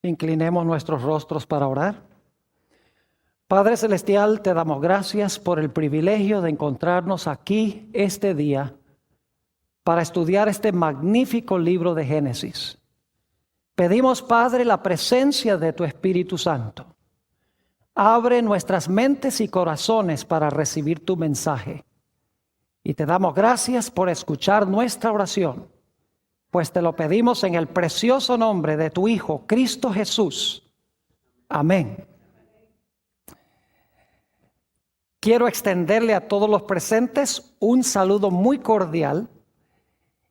Inclinemos nuestros rostros para orar. Padre Celestial, te damos gracias por el privilegio de encontrarnos aquí este día para estudiar este magnífico libro de Génesis. Pedimos, Padre, la presencia de tu Espíritu Santo. Abre nuestras mentes y corazones para recibir tu mensaje. Y te damos gracias por escuchar nuestra oración, pues te lo pedimos en el precioso nombre de tu Hijo, Cristo Jesús. Amén. Quiero extenderle a todos los presentes un saludo muy cordial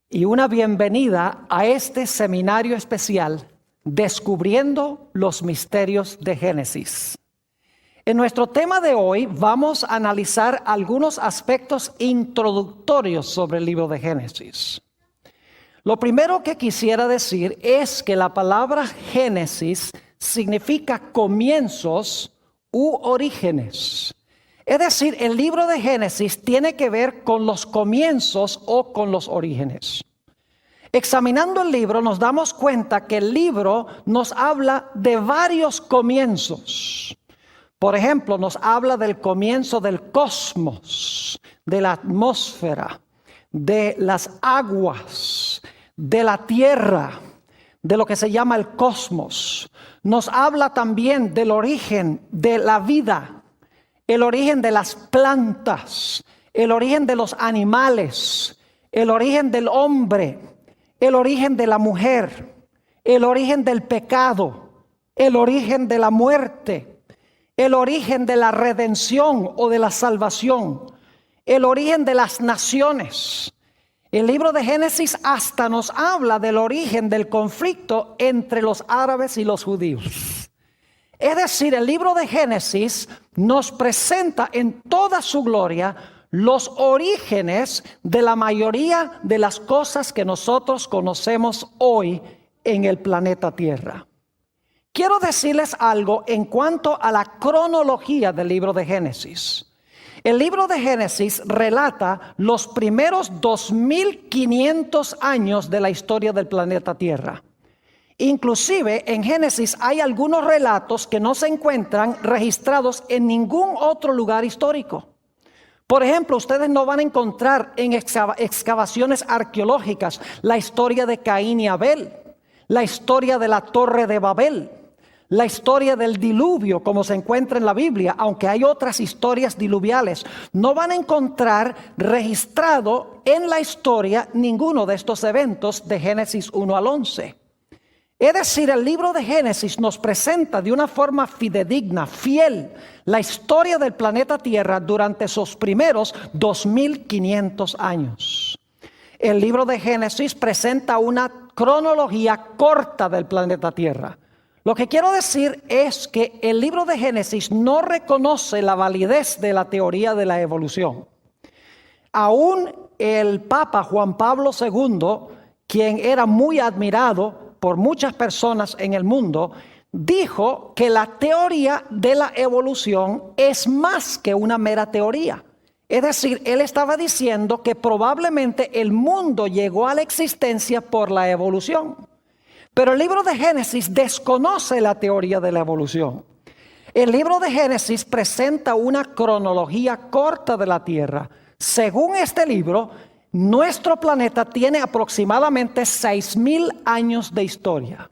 y una bienvenida a este seminario especial, Descubriendo los Misterios de Génesis. En nuestro tema de hoy vamos a analizar algunos aspectos introductorios sobre el libro de Génesis. Lo primero que quisiera decir es que la palabra Génesis significa comienzos u orígenes. Es decir, el libro de Génesis tiene que ver con los comienzos o con los orígenes. Examinando el libro nos damos cuenta que el libro nos habla de varios comienzos. Por ejemplo, nos habla del comienzo del cosmos, de la atmósfera, de las aguas, de la tierra, de lo que se llama el cosmos. Nos habla también del origen de la vida, el origen de las plantas, el origen de los animales, el origen del hombre, el origen de la mujer, el origen del pecado, el origen de la muerte, el origen de la redención o de la salvación, el origen de las naciones. El libro de Génesis hasta nos habla del origen del conflicto entre los árabes y los judíos. Es decir, el libro de Génesis nos presenta en toda su gloria los orígenes de la mayoría de las cosas que nosotros conocemos hoy en el planeta Tierra. Quiero decirles algo en cuanto a la cronología del libro de Génesis. El libro de Génesis relata los primeros 2500 años de la historia del planeta Tierra. Inclusive en Génesis hay algunos relatos que no se encuentran registrados en ningún otro lugar histórico. Por ejemplo, ustedes no van a encontrar en excavaciones arqueológicas la historia de Caín y Abel, la historia de la Torre de Babel, la historia del diluvio como se encuentra en la Biblia, aunque hay otras historias diluviales. No van a encontrar registrado en la historia ninguno de estos eventos de Génesis 1 al 11. Es decir, el libro de Génesis nos presenta de una forma fidedigna, fiel, la historia del planeta Tierra durante sus primeros 2500 años. El libro de Génesis presenta una cronología corta del planeta Tierra. Lo que quiero decir es que el libro de Génesis no reconoce la validez de la teoría de la evolución. Aún el Papa Juan Pablo II, quien era muy admirado por muchas personas en el mundo, dijo que la teoría de la evolución es más que una mera teoría. Es decir, él estaba diciendo que probablemente el mundo llegó a la existencia por la evolución. Pero el libro de Génesis desconoce la teoría de la evolución. El libro de Génesis presenta una cronología corta de la Tierra. Según este libro, nuestro planeta tiene aproximadamente 6000 años de historia.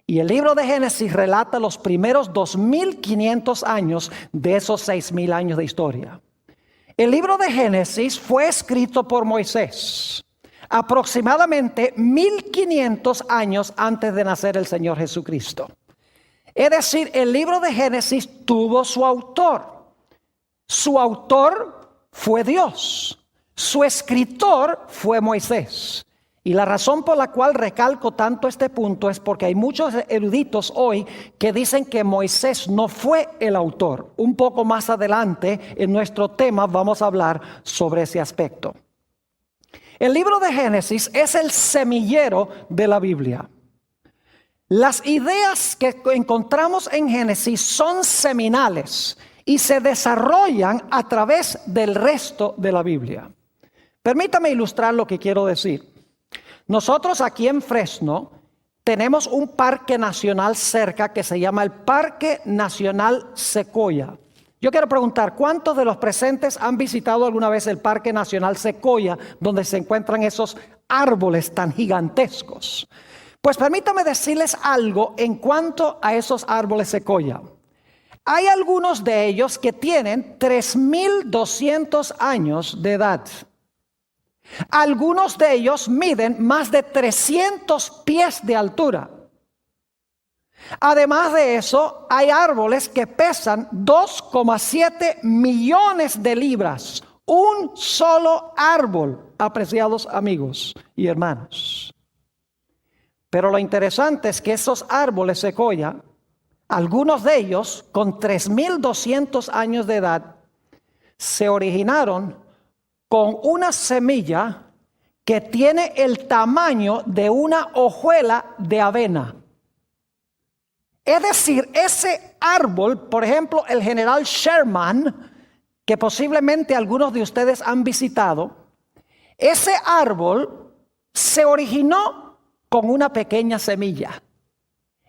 Y el libro de Génesis relata los primeros 2500 años de esos 6000 años de historia. El libro de Génesis fue escrito por Moisés aproximadamente 1500 años antes de nacer el Señor Jesucristo. Es decir, el libro de Génesis tuvo su autor. Su autor fue Dios. Su escritor fue Moisés. Y la razón por la cual recalco tanto este punto es porque hay muchos eruditos hoy que dicen que Moisés no fue el autor. Un poco más adelante en nuestro tema vamos a hablar sobre ese aspecto. El libro de Génesis es el semillero de la Biblia. Las ideas que encontramos en Génesis son seminales y se desarrollan a través del resto de la Biblia. Permítame ilustrar lo que quiero decir. Nosotros aquí en Fresno tenemos un parque nacional cerca que se llama el Parque Nacional Sequoia. Yo quiero preguntar, ¿cuántos de los presentes han visitado alguna vez el Parque Nacional Sequoia, donde se encuentran esos árboles tan gigantescos? Pues permítame decirles algo en cuanto a esos árboles sequoia. Hay algunos de ellos que tienen 3.200 años de edad. Algunos de ellos miden más de 300 pies de altura. Además de eso, hay árboles que pesan 2,7 millones de libras. Un solo árbol, apreciados amigos y hermanos. Pero lo interesante es que esos árboles sequoia, algunos de ellos con 3.200 años de edad, se originaron con una semilla que tiene el tamaño de una hojuela de avena. Es decir, ese árbol, por ejemplo, el general Sherman, que posiblemente algunos de ustedes han visitado, ese árbol se originó con una pequeña semilla.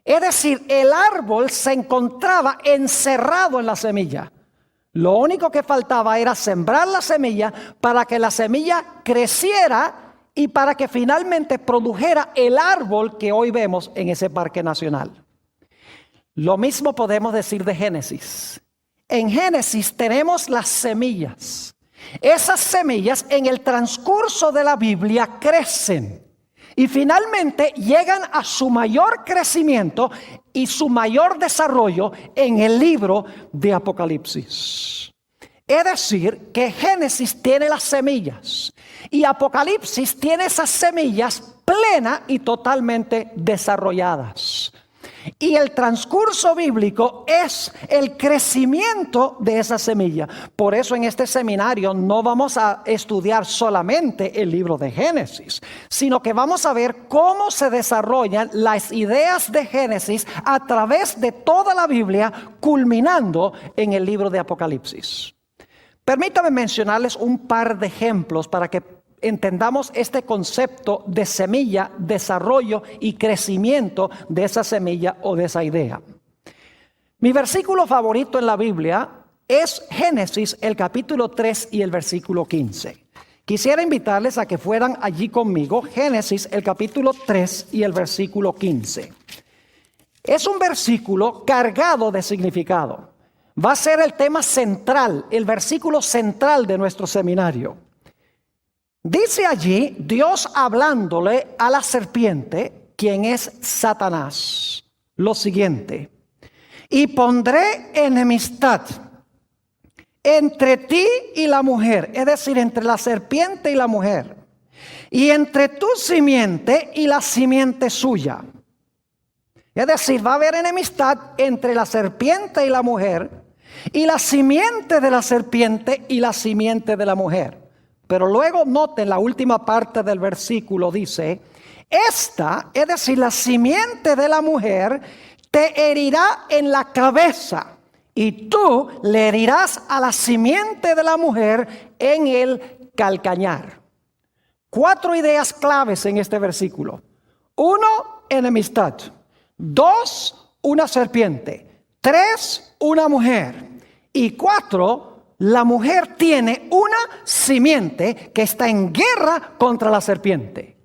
Es decir, el árbol se encontraba encerrado en la semilla. Lo único que faltaba era sembrar la semilla para que la semilla creciera y para que finalmente produjera el árbol que hoy vemos en ese parque nacional. Lo mismo podemos decir de Génesis. En Génesis tenemos las semillas. Esas semillas en el transcurso de la Biblia crecen y finalmente llegan a su mayor crecimiento y su mayor desarrollo en el libro de Apocalipsis. Es decir, que Génesis tiene las semillas y Apocalipsis tiene esas semillas plenas y totalmente desarrolladas. Y el transcurso bíblico es el crecimiento de esa semilla. Por eso en este seminario no vamos a estudiar solamente el libro de Génesis, sino que vamos a ver cómo se desarrollan las ideas de Génesis a través de toda la Biblia, culminando en el libro de Apocalipsis. Permítame mencionarles un par de ejemplos para que entendamos este concepto de semilla, desarrollo y crecimiento de esa semilla o de esa idea. Mi versículo favorito en la Biblia es Génesis, el capítulo 3 y el versículo 15. Quisiera invitarles a que fueran allí conmigo, Génesis, el capítulo 3 y el versículo 15. Es un versículo cargado de significado. Va a ser el tema central, el versículo central de nuestro seminario. Dice allí Dios hablándole a la serpiente, quien es Satanás, lo siguiente: y pondré enemistad entre ti y la mujer, es decir, entre la serpiente y la mujer, y entre tu simiente y la simiente suya. Es decir, va a haber enemistad entre la serpiente y la mujer, y la simiente de la serpiente y la simiente de la mujer. Pero luego noten la última parte del versículo, dice: esta, es decir, la simiente de la mujer, te herirá en la cabeza, y tú le herirás a la simiente de la mujer en el calcañar. 4 ideas claves en este versículo. 1, enemistad. 2, una serpiente. 3, una mujer. Y 4, la mujer tiene una simiente que está en guerra contra la serpiente.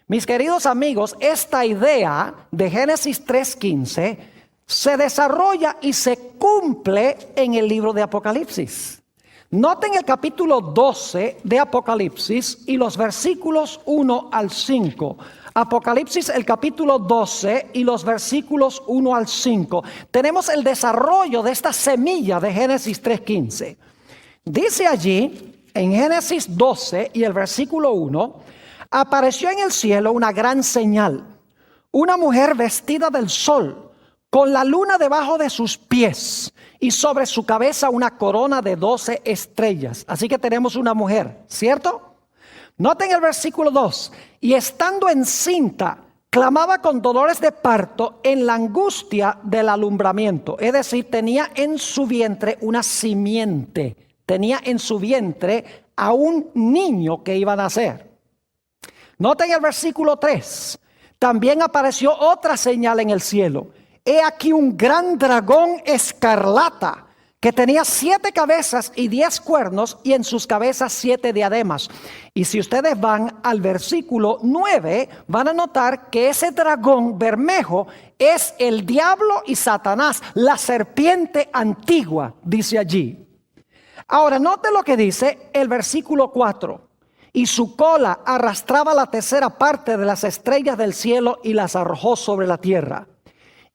Mis queridos amigos, esta idea de Génesis 3:15 se desarrolla y se cumple en el libro de Apocalipsis. Noten el capítulo 12 de Apocalipsis y los versículos 1 al 5. Apocalipsis, el capítulo 12 y los versículos 1 al 5. Tenemos el desarrollo de esta semilla de Génesis 3:15. Dice allí, en Génesis 12 y el versículo 1, apareció en el cielo una gran señal, una mujer vestida del sol, con la luna debajo de sus pies, y sobre su cabeza una corona de 12 estrellas. Así que tenemos una mujer, ¿cierto? Noten el versículo 2. Y estando encinta, clamaba con dolores de parto en la angustia del alumbramiento. Es decir, tenía en su vientre una simiente. Tenía en su vientre a un niño que iba a nacer. Noten el versículo 3. También apareció otra señal en el cielo. He aquí un gran dragón escarlata que tenía 7 cabezas y 10 cuernos, y en sus cabezas 7 diademas. Y si ustedes van al versículo 9, van a notar que ese dragón bermejo es el diablo y Satanás, la serpiente antigua, dice allí. Ahora, note lo que dice el versículo 4. Y su cola arrastraba la tercera parte de las estrellas del cielo y las arrojó sobre la tierra.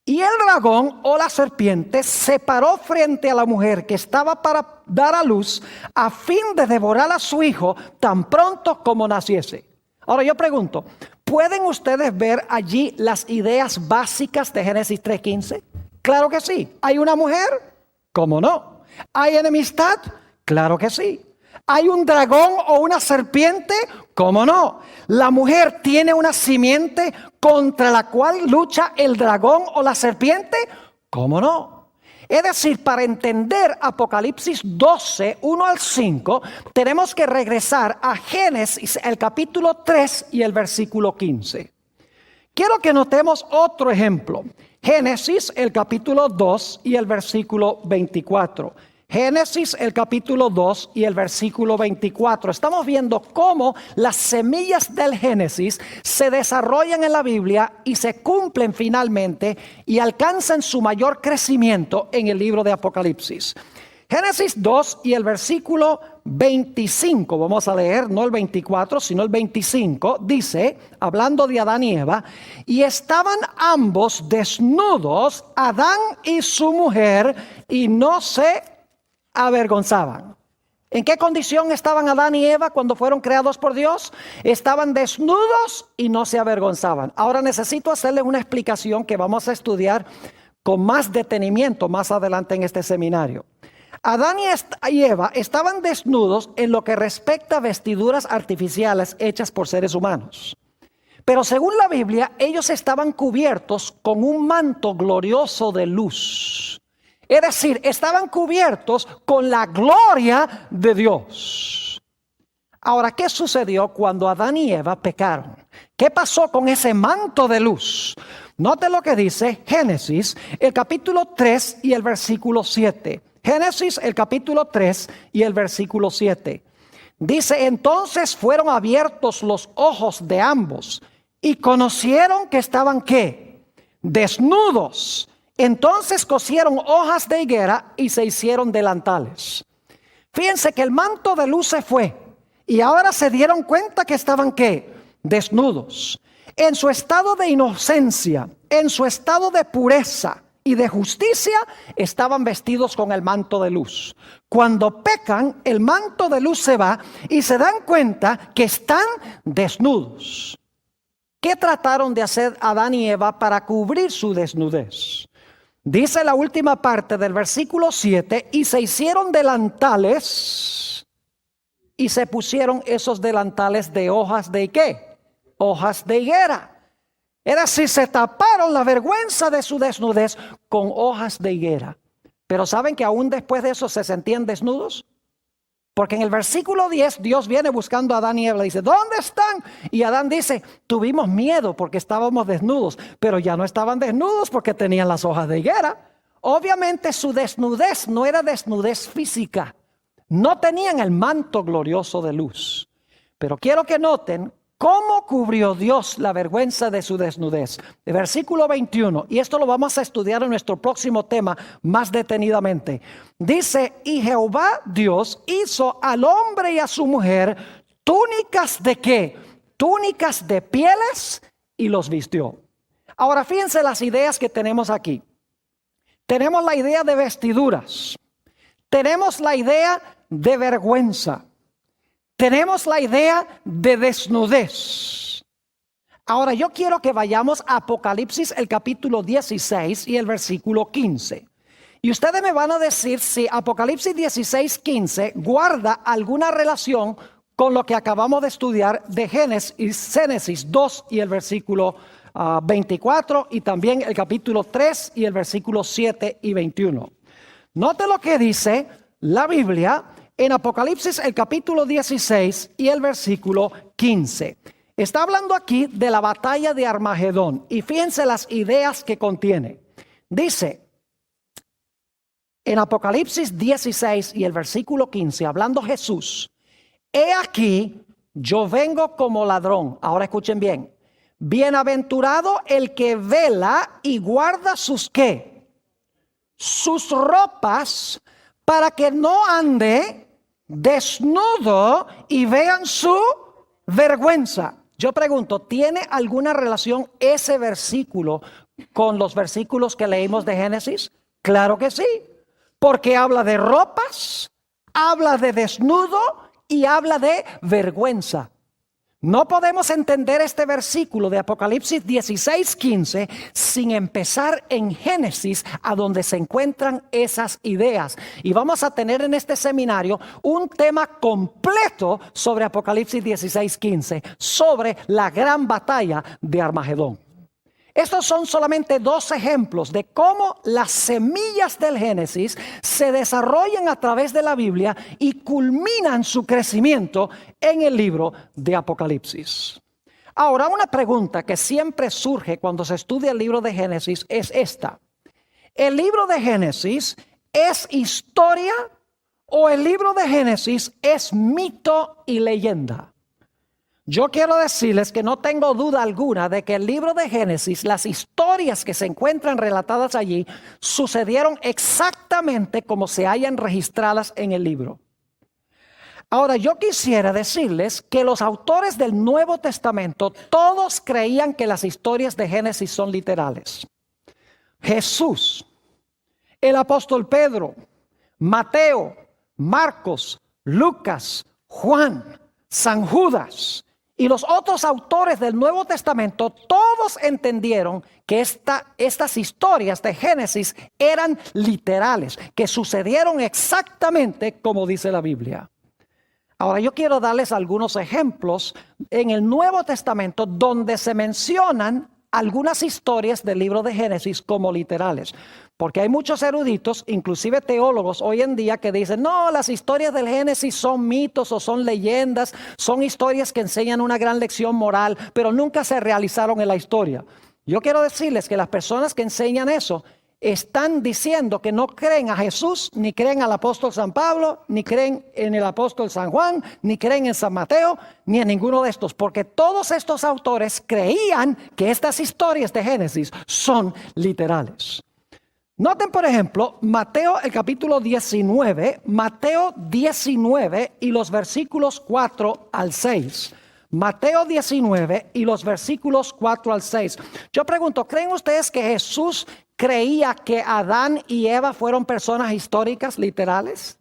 Y el dragón o la serpiente se paró frente a la mujer que estaba para dar a luz, a fin de devorar a su hijo tan pronto como naciese. Ahora yo pregunto, ¿pueden ustedes ver allí las ideas básicas de Génesis 3:15? Claro que sí. ¿Hay una mujer? ¿Cómo no? ¿Hay enemistad? Claro que sí. ¿Hay un dragón o una serpiente? ¿Cómo no? La mujer tiene una simiente contra la cual lucha el dragón o la serpiente. ¿Cómo no? Es decir, para entender Apocalipsis 12, 1 al 5, tenemos que regresar a Génesis, el capítulo 3 y el versículo 15. Quiero que notemos otro ejemplo. Génesis, el capítulo 2 y el versículo 24. Génesis, el capítulo 2 y el versículo 24. Estamos viendo cómo las semillas del Génesis se desarrollan en la Biblia y se cumplen finalmente y alcanzan su mayor crecimiento en el libro de Apocalipsis. Génesis 2 y el versículo 25, vamos a leer, no el 24, sino el 25, dice, hablando de Adán y Eva, y estaban ambos desnudos, Adán y su mujer, y no se avergonzaban. ¿En qué condición estaban Adán y Eva cuando fueron creados por Dios? Estaban desnudos y no se avergonzaban. Ahora necesito hacerles una explicación que vamos a estudiar con más detenimiento más adelante en este seminario. Adán y Eva estaban desnudos en lo que respecta a vestiduras artificiales hechas por seres humanos. Pero según la Biblia, ellos estaban cubiertos con un manto glorioso de luz. Es decir, estaban cubiertos con la gloria de Dios. Ahora, ¿qué sucedió cuando Adán y Eva pecaron? ¿Qué pasó con ese manto de luz? Note lo que dice Génesis, el capítulo 3 y el versículo 7. Génesis, el capítulo 3 y el versículo 7. Dice, entonces fueron abiertos los ojos de ambos y conocieron que estaban, ¿qué? Desnudos. Entonces cosieron hojas de higuera y se hicieron delantales. Fíjense que el manto de luz se fue y ahora se dieron cuenta que estaban, ¿qué? Desnudos. En su estado de inocencia, en su estado de pureza y de justicia, estaban vestidos con el manto de luz. Cuando pecan, el manto de luz se va y se dan cuenta que están desnudos. ¿Qué trataron de hacer Adán y Eva para cubrir su desnudez? Dice la última parte del versículo 7, y se hicieron delantales y se pusieron esos delantales de hojas de ¿qué? Hojas de higuera. Es decir, se taparon la vergüenza de su desnudez con hojas de higuera. Pero ¿saben que aún después de eso se sentían desnudos? Porque en el versículo 10 Dios viene buscando a Adán y Eva y dice, ¿dónde están? Y Adán dice, tuvimos miedo porque estábamos desnudos, pero ya no estaban desnudos porque tenían las hojas de higuera. Obviamente su desnudez no era desnudez física, no tenían el manto glorioso de luz. Pero quiero que noten cómo cubrió Dios la vergüenza de su desnudez. El versículo 21, y esto lo vamos a estudiar en nuestro próximo tema más detenidamente. Dice, y Jehová Dios hizo al hombre y a su mujer túnicas de ¿qué? Túnicas de pieles y los vistió. Ahora fíjense las ideas que tenemos aquí. Tenemos la idea de vestiduras. Tenemos la idea de vergüenza. Tenemos la idea de desnudez. Ahora yo quiero que vayamos a Apocalipsis, el capítulo 16 y el versículo 15. Y ustedes me van a decir si Apocalipsis 16, 15 guarda alguna relación con lo que acabamos de estudiar de Génesis 2 y el versículo 24 y también el capítulo 3 y el versículo 7 y 21. Note lo que dice la Biblia en Apocalipsis el capítulo 16 y el versículo 15. Está hablando aquí de la batalla de Armagedón y fíjense las ideas que contiene. Dice en Apocalipsis 16 y el versículo 15, hablando Jesús: he aquí, yo vengo como ladrón. Ahora escuchen bien. Bienaventurado el que vela y guarda sus ¿qué? Sus ropas, para que no ande desnudo y vean su vergüenza. Yo pregunto, ¿tiene alguna relación ese versículo con los versículos que leímos de Génesis? Claro que sí, porque habla de ropas, habla de desnudo y habla de vergüenza. No podemos entender este versículo de Apocalipsis 16:15 sin empezar en Génesis, a donde se encuentran esas ideas. Y vamos a tener en este seminario un tema completo sobre Apocalipsis 16:15, sobre la gran batalla de Armagedón. Estos son solamente dos ejemplos de cómo las semillas del Génesis se desarrollan a través de la Biblia y culminan su crecimiento en el libro de Apocalipsis. Ahora, una pregunta que siempre surge cuando se estudia el libro de Génesis es esta: ¿el libro de Génesis es historia o el libro de Génesis es mito y leyenda? Yo quiero decirles que no tengo duda alguna de que el libro de Génesis, las historias que se encuentran relatadas allí, sucedieron exactamente como se hayan registradas en el libro. Ahora, yo quisiera decirles que los autores del Nuevo Testamento todos creían que las historias de Génesis son literales. Jesús, el apóstol Pedro, Mateo, Marcos, Lucas, Juan, San Judas y los otros autores del Nuevo Testamento, todos entendieron que estas historias de Génesis eran literales, que sucedieron exactamente como dice la Biblia. Ahora, yo quiero darles algunos ejemplos en el Nuevo Testamento donde se mencionan algunas historias del libro de Génesis como literales. Porque hay muchos eruditos, inclusive teólogos hoy en día, que dicen: no, las historias del Génesis son mitos o son leyendas, son historias que enseñan una gran lección moral, pero nunca se realizaron en la historia. Yo quiero decirles que las personas que enseñan eso están diciendo que no creen a Jesús, ni creen al apóstol San Pablo, ni creen en el apóstol San Juan, ni creen en San Mateo, ni en ninguno de estos, porque todos estos autores creían que estas historias de Génesis son literales. Noten, por ejemplo, Mateo el capítulo 19, Mateo 19 y los versículos 4 al 6. Mateo 19 y los versículos 4 al 6. Yo pregunto, ¿creen ustedes que Jesús creía que Adán y Eva fueron personas históricas, literales?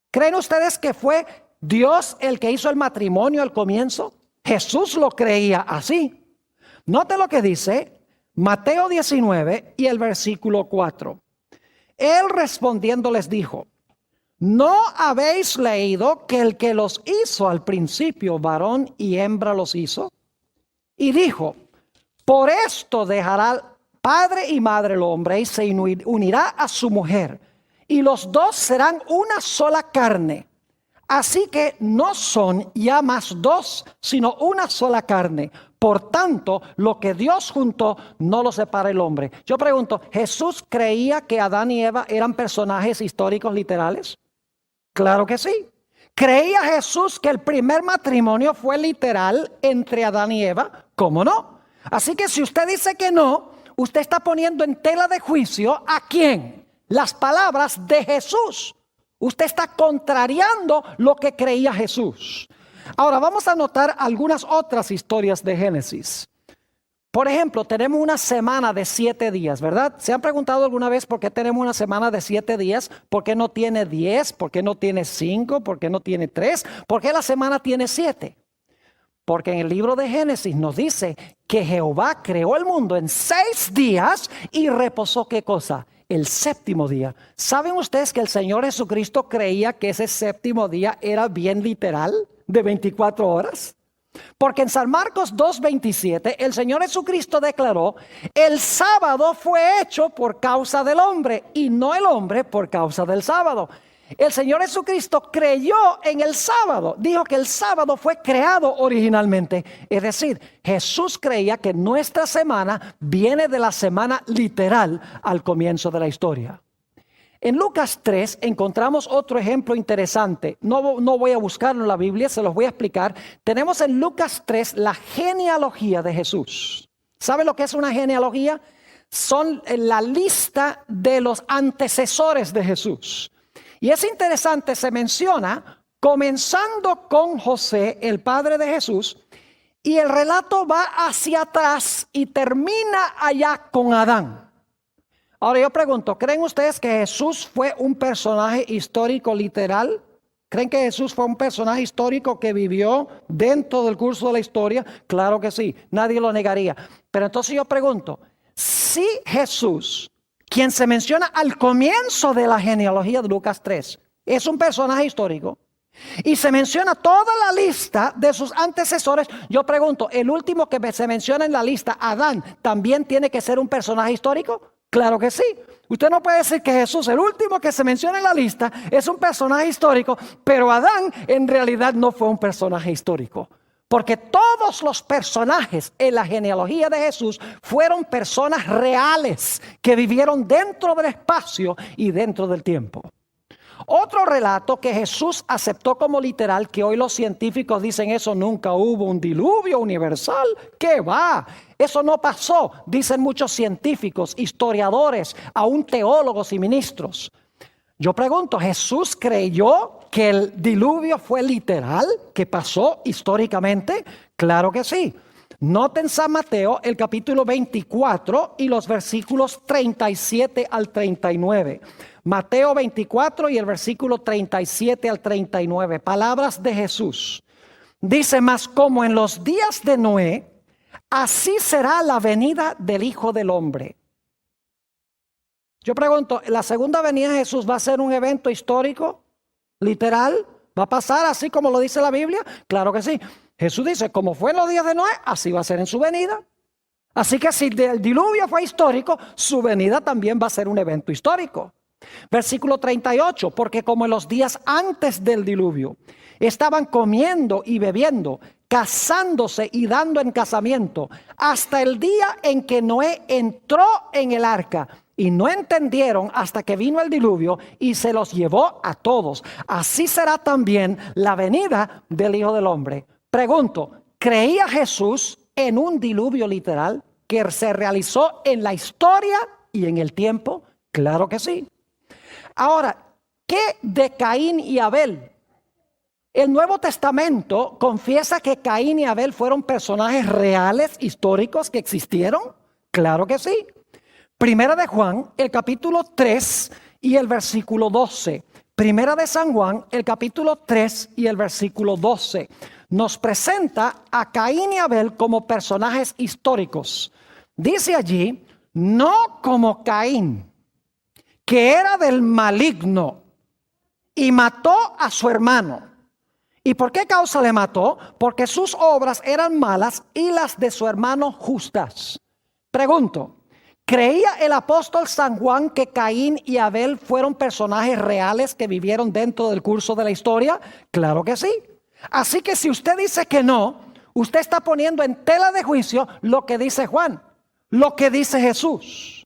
¿Creen ustedes que fue Dios el que hizo el matrimonio al comienzo? Jesús lo creía así. Note lo que dice Mateo 19 y el versículo 4. Él respondiendo les dijo: ¿no habéis leído que el que los hizo al principio, varón y hembra los hizo? Y dijo: por esto dejará padre y madre el hombre y se unirá a su mujer, y los dos serán una sola carne. Así que no son ya más dos, sino una sola carne. Por tanto, lo que Dios juntó, no lo separa el hombre. Yo pregunto, ¿Jesús creía que Adán y Eva eran personajes históricos literales? Claro que sí. ¿Creía Jesús que el primer matrimonio fue literal entre Adán y Eva? ¿Cómo no? Así que si usted dice que no, usted está poniendo en tela de juicio ¿a quién? Las palabras de Jesús. Usted está contrariando lo que creía Jesús. Ahora vamos a notar algunas otras historias de Génesis. Por ejemplo, tenemos una semana de 7 días, ¿verdad? ¿Se han preguntado alguna vez por qué tenemos una semana de 7 días? ¿Por qué no tiene 10? ¿Por qué no tiene 5? ¿Por qué no tiene 3? ¿Por qué la semana tiene 7? Porque en el libro de Génesis nos dice que Jehová creó el mundo en 6 días y reposó, ¿qué cosa? El séptimo día. ¿Saben ustedes que el Señor Jesucristo creía que ese séptimo día era bien literal, de 24 horas? Porque en San Marcos 2:27 el Señor Jesucristo declaró: el sábado fue hecho por causa del hombre y no el hombre por causa del sábado. El Señor Jesucristo creyó en el sábado. Dijo que el sábado fue creado originalmente. Es decir, Jesús creía que nuestra semana viene de la semana literal al comienzo de la historia. En Lucas 3 encontramos otro ejemplo interesante. No voy a buscarlo en la Biblia, se los voy a explicar. Tenemos en Lucas 3 la genealogía de Jesús. ¿Sabe lo que es una genealogía? Son la lista de los antecesores de Jesús. Y es interesante, se menciona comenzando con José, el padre de Jesús, y el relato va hacia atrás y termina allá con Adán. Ahora yo pregunto, ¿creen ustedes que Jesús fue un personaje histórico literal? ¿Creen que Jesús fue un personaje histórico que vivió dentro del curso de la historia? Claro que sí, nadie lo negaría. Pero entonces yo pregunto, si Jesús, quien se menciona al comienzo de la genealogía de Lucas 3, es un personaje histórico, y se menciona toda la lista de sus antecesores, yo pregunto, ¿el último que se menciona en la lista, Adán, también tiene que ser un personaje histórico? Claro que sí. Usted no puede decir que Jesús, el último que se menciona en la lista, es un personaje histórico, pero Adán en realidad no fue un personaje histórico. Porque todos los personajes en la genealogía de Jesús fueron personas reales que vivieron dentro del espacio y dentro del tiempo. Otro relato que Jesús aceptó como literal, que hoy los científicos dicen eso, nunca hubo un diluvio universal. ¿Qué va? Eso no pasó, dicen muchos científicos, historiadores, aún teólogos y ministros. Yo pregunto, ¿Jesús creyó que el diluvio fue literal, que pasó históricamente? Claro que sí. Noten San Mateo, el capítulo 24 y los versículos 37 al 39. Mateo 24 y el versículo 37 al 39. Palabras de Jesús. Dice, mas como en los días de Noé, así será la venida del Hijo del Hombre. Yo pregunto, ¿la segunda venida de Jesús va a ser un evento histórico, literal? ¿Va a pasar así como lo dice la Biblia? Claro que sí. Jesús dice, como fue en los días de Noé, así va a ser en su venida. Así que si el diluvio fue histórico, su venida también va a ser un evento histórico. Versículo 38, porque como en los días antes del diluvio estaban comiendo y bebiendo, casándose y dando en casamiento, hasta el día en que Noé entró en el arca, y no entendieron hasta que vino el diluvio y se los llevó a todos. Así será también la venida del Hijo del Hombre. Pregunto, ¿creía Jesús en un diluvio literal que se realizó en la historia y en el tiempo? Claro que sí. Ahora, ¿qué de Caín y Abel? El Nuevo Testamento confiesa que Caín y Abel fueron personajes reales, históricos que existieron. Claro que sí. Primera de Juan, el capítulo 3 y el versículo 12. Primera de San Juan, el capítulo 3 y el versículo 12. Nos presenta a Caín y Abel como personajes históricos. Dice allí, no como Caín, que era del maligno y mató a su hermano. ¿Y por qué causa le mató? Porque sus obras eran malas y las de su hermano justas. Pregunto, ¿creía el apóstol San Juan que Caín y Abel fueron personajes reales que vivieron dentro del curso de la historia? Claro que sí. Así que si usted dice que no, usted está poniendo en tela de juicio lo que dice Juan, lo que dice Jesús.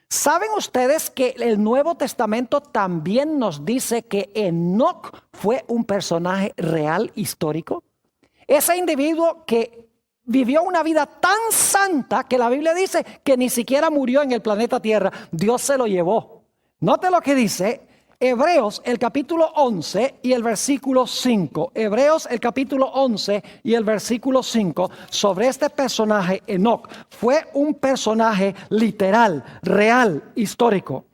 ¿Saben ustedes que el Nuevo Testamento también nos dice que Enoc fue un personaje real, histórico? Ese individuo que vivió una vida tan santa que la Biblia dice que ni siquiera murió en el planeta Tierra. Dios se lo llevó. Note lo que dice Hebreos el capítulo 11 y el versículo 5. Hebreos el capítulo 11 y el versículo 5 sobre este personaje Enoc. Fue un personaje literal, real, histórico.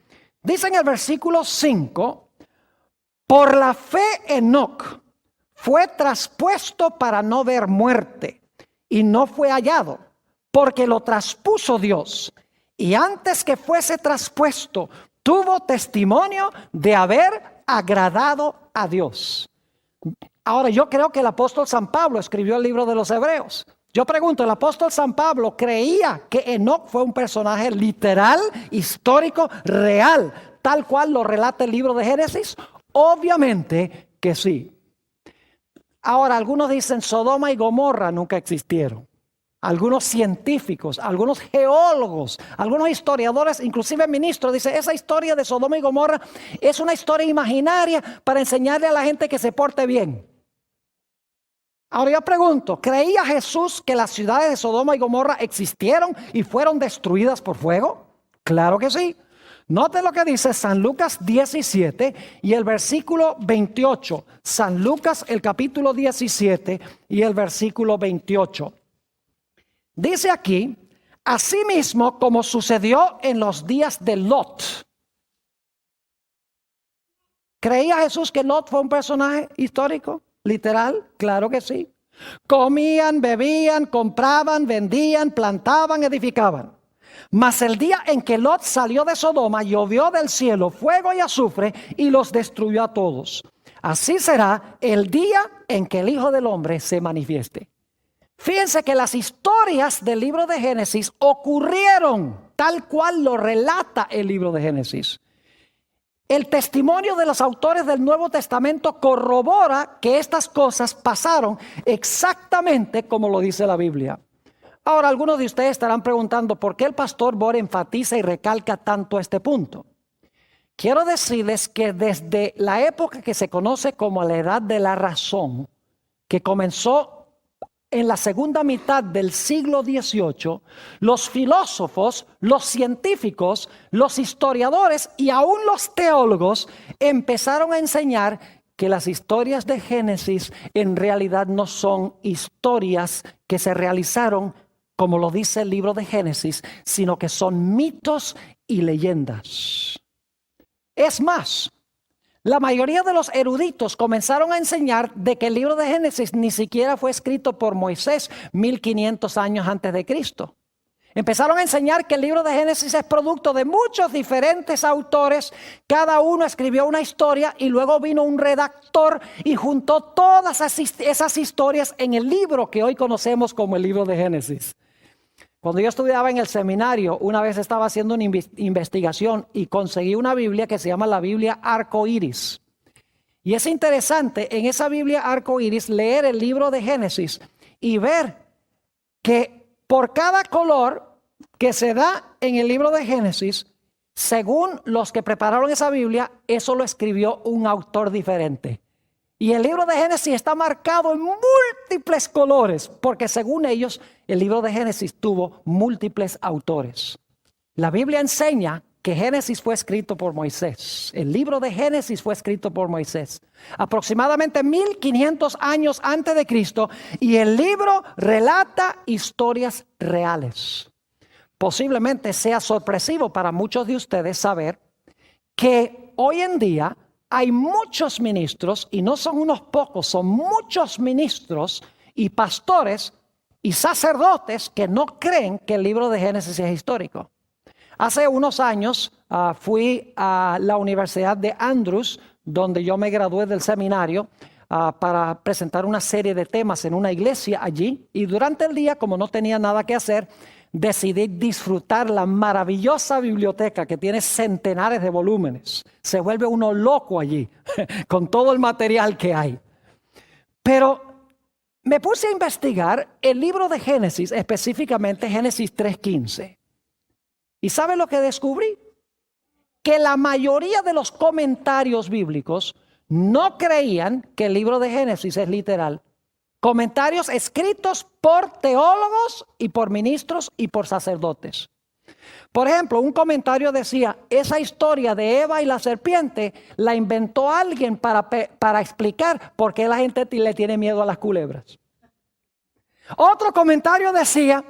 Dice en el versículo 5, por la fe Enoc fue traspuesto para no ver muerte y no fue hallado, porque lo traspuso Dios. Y antes que fuese traspuesto, tuvo testimonio de haber agradado a Dios. Ahora, yo creo que el apóstol San Pablo escribió el libro de los Hebreos. Yo pregunto, ¿el apóstol San Pablo creía que Enoc fue un personaje literal, histórico, real, tal cual lo relata el libro de Génesis? Obviamente que sí. Ahora, algunos dicen Sodoma y Gomorra nunca existieron. Algunos científicos, algunos geólogos, algunos historiadores, inclusive ministros, dicen esa historia de Sodoma y Gomorra es una historia imaginaria para enseñarle a la gente que se porte bien. Ahora yo pregunto, ¿creía Jesús que las ciudades de Sodoma y Gomorra existieron y fueron destruidas por fuego? Claro que sí. Note lo que dice San Lucas 17 y el versículo 28. San Lucas, el capítulo 17 y el versículo 28. Dice aquí, asimismo como sucedió en los días de Lot. ¿Creía Jesús que Lot fue un personaje histórico, literal? Claro que sí. Comían, bebían, compraban, vendían, plantaban, edificaban. Mas el día en que Lot salió de Sodoma, llovió del cielo fuego y azufre y los destruyó a todos. Así será el día en que el Hijo del Hombre se manifieste. Fíjense que las historias del libro de Génesis ocurrieron tal cual lo relata el libro de Génesis. El testimonio de los autores del Nuevo Testamento corrobora que estas cosas pasaron exactamente como lo dice la Biblia. Ahora, algunos de ustedes estarán preguntando por qué el pastor Bor enfatiza y recalca tanto este punto. Quiero decirles que desde la época que se conoce como la Edad de la Razón, que comenzó en la segunda mitad del siglo XVIII, los filósofos, los científicos, los historiadores y aún los teólogos empezaron a enseñar que las historias de Génesis en realidad no son historias que se realizaron como lo dice el libro de Génesis, sino que son mitos y leyendas. Es más, la mayoría de los eruditos comenzaron a enseñar de que el libro de Génesis ni siquiera fue escrito por Moisés 1500 años antes de Cristo. Empezaron a enseñar que el libro de Génesis es producto de muchos diferentes autores. Cada uno escribió una historia y luego vino un redactor y juntó todas esas historias en el libro que hoy conocemos como el libro de Génesis. Cuando yo estudiaba en el seminario, una vez estaba haciendo una investigación y conseguí una Biblia que se llama la Biblia Arco Iris. Y es interesante en esa Biblia Arco Iris leer el libro de Génesis y ver que por cada color que se da en el libro de Génesis, según los que prepararon esa Biblia, eso lo escribió un autor diferente. Y el libro de Génesis está marcado en múltiples colores, porque según ellos, el libro de Génesis tuvo múltiples autores. La Biblia enseña que Génesis fue escrito por Moisés. El libro de Génesis fue escrito por Moisés, aproximadamente 1500 años antes de Cristo, y el libro relata historias reales. Posiblemente sea sorpresivo para muchos de ustedes saber que hoy en día hay muchos ministros, y no son unos pocos, son muchos ministros y pastores y sacerdotes que no creen que el libro de Génesis es histórico. Hace unos años fui a la Universidad de Andrews, donde yo me gradué del seminario, para presentar una serie de temas en una iglesia allí. Y durante el día, como no tenía nada que hacer, decidí disfrutar la maravillosa biblioteca que tiene centenares de volúmenes. Se vuelve uno loco allí con todo el material que hay. Pero me puse a investigar el libro de Génesis, específicamente Génesis 3:15. ¿Y sabe lo que descubrí? Que la mayoría de los comentarios bíblicos no creían que el libro de Génesis es literal. Comentarios escritos por teólogos y por ministros y por sacerdotes. Por ejemplo, un comentario decía, esa historia de Eva y la serpiente la inventó alguien para explicar por qué la gente le tiene miedo a las culebras. Otro comentario decía,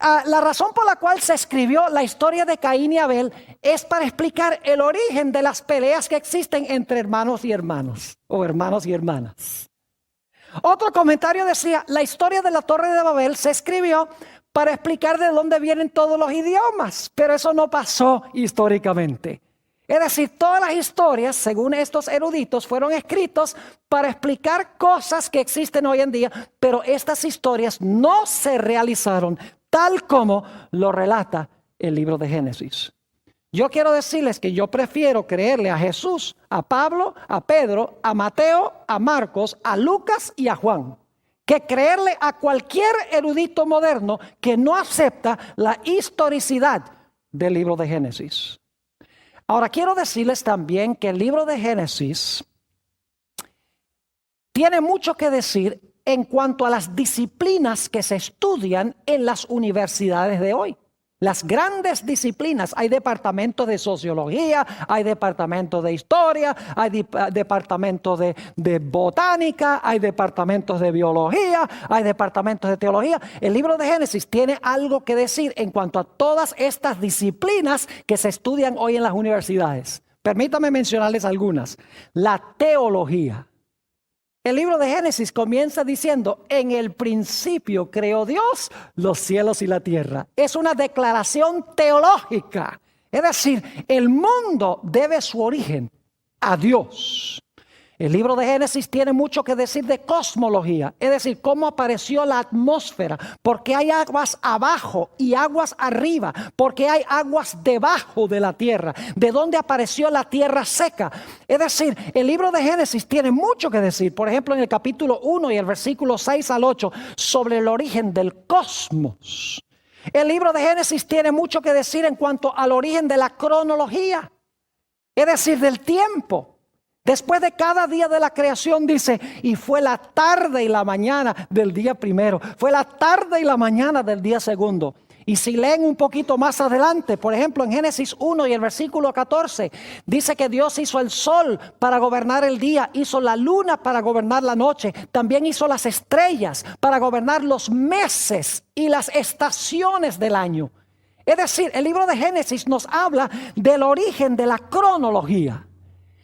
la razón por la cual se escribió la historia de Caín y Abel es para explicar el origen de las peleas que existen entre hermanos y hermanos, o hermanos y hermanas. Otro comentario decía, la historia de la Torre de Babel se escribió para explicar de dónde vienen todos los idiomas, pero eso no pasó históricamente. Es decir, todas las historias, según estos eruditos, fueron escritos para explicar cosas que existen hoy en día, pero estas historias no se realizaron tal como lo relata el libro de Génesis. Yo quiero decirles que yo prefiero creerle a Jesús, a Pablo, a Pedro, a Mateo, a Marcos, a Lucas y a Juan, que creerle a cualquier erudito moderno que no acepta la historicidad del libro de Génesis. Ahora quiero decirles también que el libro de Génesis tiene mucho que decir en cuanto a las disciplinas que se estudian en las universidades de hoy. Las grandes disciplinas, hay departamentos de sociología, hay departamentos de historia, hay departamentos de botánica, hay departamentos de biología, hay departamentos de teología. El libro de Génesis tiene algo que decir en cuanto a todas estas disciplinas que se estudian hoy en las universidades. Permítame mencionarles algunas. La teología. El libro de Génesis comienza diciendo, en el principio creó Dios los cielos y la tierra. Es una declaración teológica. Es decir, el mundo debe su origen a Dios. El libro de Génesis tiene mucho que decir de cosmología, es decir, cómo apareció la atmósfera, porque hay aguas abajo y aguas arriba, porque hay aguas debajo de la tierra, de dónde apareció la tierra seca. Es decir, el libro de Génesis tiene mucho que decir, por ejemplo, en el capítulo 1 y el versículo 6 al 8, sobre el origen del cosmos. El libro de Génesis tiene mucho que decir en cuanto al origen de la cronología, es decir, del tiempo. Después de cada día de la creación dice, y fue la tarde y la mañana del día primero, fue la tarde y la mañana del día segundo. Y si leen un poquito más adelante, por ejemplo en Génesis 1 y el versículo 14, dice que Dios hizo el sol para gobernar el día, hizo la luna para gobernar la noche, también hizo las estrellas para gobernar los meses y las estaciones del año. Es decir, el libro de Génesis nos habla del origen de la cronología.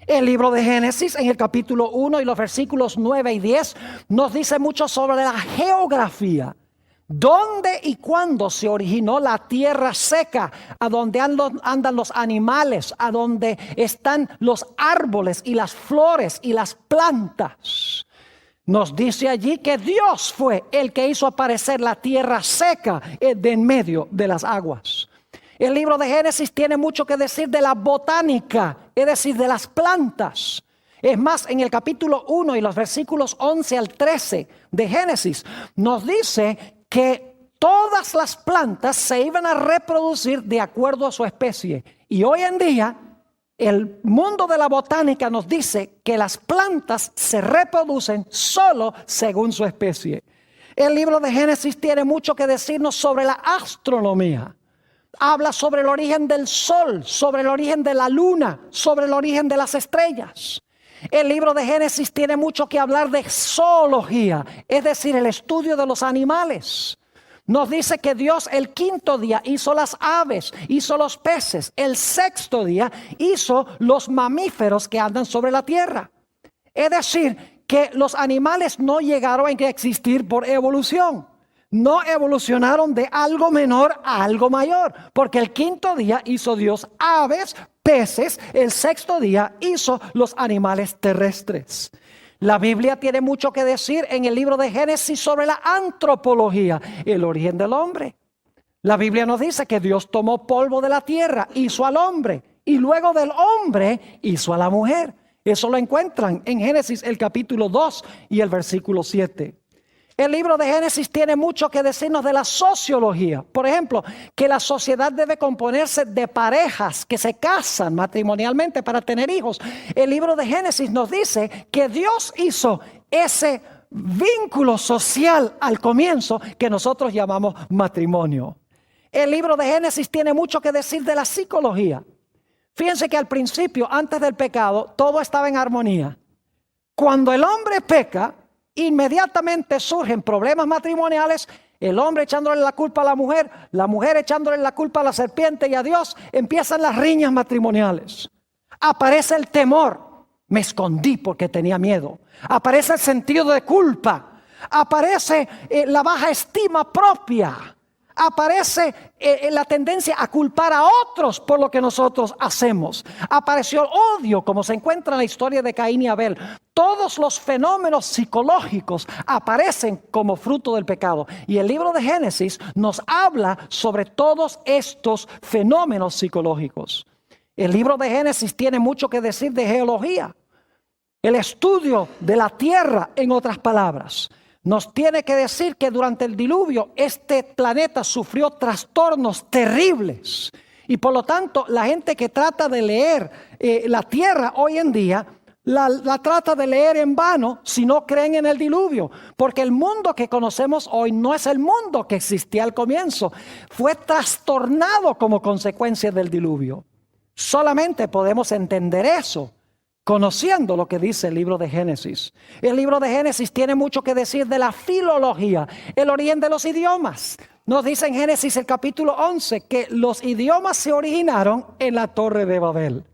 El libro de Génesis en el capítulo 1 y los versículos 9 y 10 nos dice mucho sobre la geografía. ¿Dónde y cuándo se originó la tierra seca? A donde andan los animales, a donde están los árboles y las flores y las plantas. Nos dice allí que Dios fue el que hizo aparecer la tierra seca de en medio de las aguas. El libro de Génesis tiene mucho que decir de la botánica, es decir, de las plantas. Es más, en el capítulo 1 y los versículos 11 al 13 de Génesis, nos dice que todas las plantas se iban a reproducir de acuerdo a su especie. Y hoy en día, el mundo de la botánica nos dice que las plantas se reproducen solo según su especie. El libro de Génesis tiene mucho que decirnos sobre la astronomía. Habla sobre el origen del sol, sobre el origen de la luna, sobre el origen de las estrellas. El libro de Génesis tiene mucho que hablar de zoología, es decir, el estudio de los animales. Nos dice que Dios el quinto día hizo las aves, hizo los peces. El sexto día hizo los mamíferos que andan sobre la tierra. Es decir, que los animales no llegaron a existir por evolución. No evolucionaron de algo menor a algo mayor, porque el quinto día hizo Dios aves, peces, el sexto día hizo los animales terrestres. La Biblia tiene mucho que decir en el libro de Génesis sobre la antropología, el origen del hombre. La Biblia nos dice que Dios tomó polvo de la tierra, hizo al hombre, y luego del hombre hizo a la mujer. Eso lo encuentran en Génesis el capítulo 2 y el versículo 7. El libro de Génesis tiene mucho que decirnos de la sociología. Por ejemplo, que la sociedad debe componerse de parejas que se casan matrimonialmente para tener hijos. El libro de Génesis nos dice que Dios hizo ese vínculo social al comienzo que nosotros llamamos matrimonio. El libro de Génesis tiene mucho que decir de la psicología. Fíjense que al principio, antes del pecado, todo estaba en armonía. Cuando el hombre peca, inmediatamente surgen problemas matrimoniales, el hombre echándole la culpa a la mujer echándole la culpa a la serpiente y a Dios, empiezan las riñas matrimoniales. Aparece el temor, me escondí porque tenía miedo. Aparece el sentido de culpa, aparece la baja estima propia. Aparece la tendencia a culpar a otros por lo que nosotros hacemos. Apareció el odio, como se encuentra en la historia de Caín y Abel. Todos los fenómenos psicológicos aparecen como fruto del pecado. Y el libro de Génesis nos habla sobre todos estos fenómenos psicológicos. El libro de Génesis tiene mucho que decir de geología. El estudio de la tierra, en otras palabras, nos tiene que decir que durante el diluvio este planeta sufrió trastornos terribles. Y por lo tanto, la gente que trata de leer la tierra hoy en día, la trata de leer en vano si no creen en el diluvio. Porque el mundo que conocemos hoy no es el mundo que existía al comienzo. Fue trastornado como consecuencia del diluvio. Solamente podemos entender eso conociendo lo que dice el libro de Génesis. El libro de Génesis tiene mucho que decir de la filología, el origen de los idiomas. Nos dice en Génesis el capítulo 11 que los idiomas se originaron en la Torre de Babel.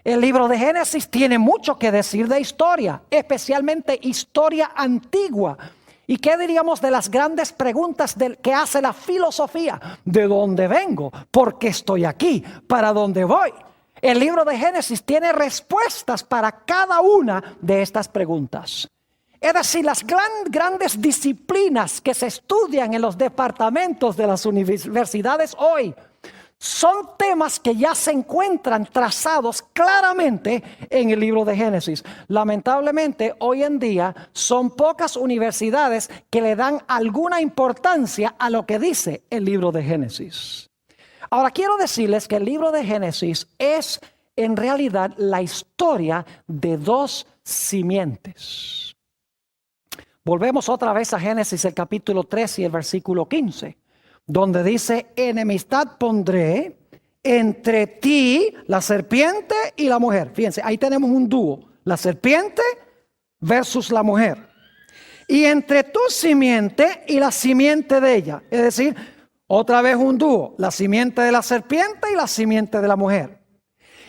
El libro de Génesis tiene mucho que decir de historia, especialmente historia antigua. ¿Y qué diríamos de las grandes preguntas que hace la filosofía? ¿De dónde vengo? ¿Por qué estoy aquí? ¿Para dónde voy? El libro de Génesis tiene respuestas para cada una de estas preguntas. Es decir, las grandes disciplinas que se estudian en los departamentos de las universidades hoy son temas que ya se encuentran trazados claramente en el libro de Génesis. Lamentablemente, hoy en día son pocas universidades que le dan alguna importancia a lo que dice el libro de Génesis. Ahora quiero decirles que el libro de Génesis es en realidad la historia de dos simientes. Volvemos otra vez a Génesis el capítulo 3 y el versículo 15, donde dice: enemistad pondré entre ti, la serpiente, y la mujer. Fíjense, ahí tenemos un dúo, la serpiente versus la mujer. Y entre tu simiente y la simiente de ella, es decir, otra vez un dúo, la simiente de la serpiente y la simiente de la mujer.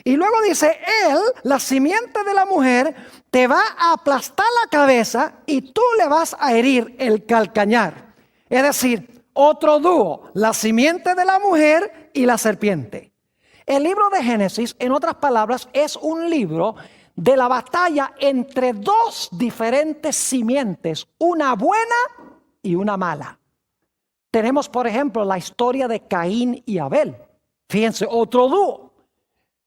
Y luego dice: él, la simiente de la mujer, te va a aplastar la cabeza y tú le vas a herir el calcañar. Es decir, otro dúo, la simiente de la mujer y la serpiente. El libro de Génesis, en otras palabras, es un libro de la batalla entre dos diferentes simientes, una buena y una mala. Tenemos, por ejemplo, la historia de Caín y Abel. Fíjense, otro dúo.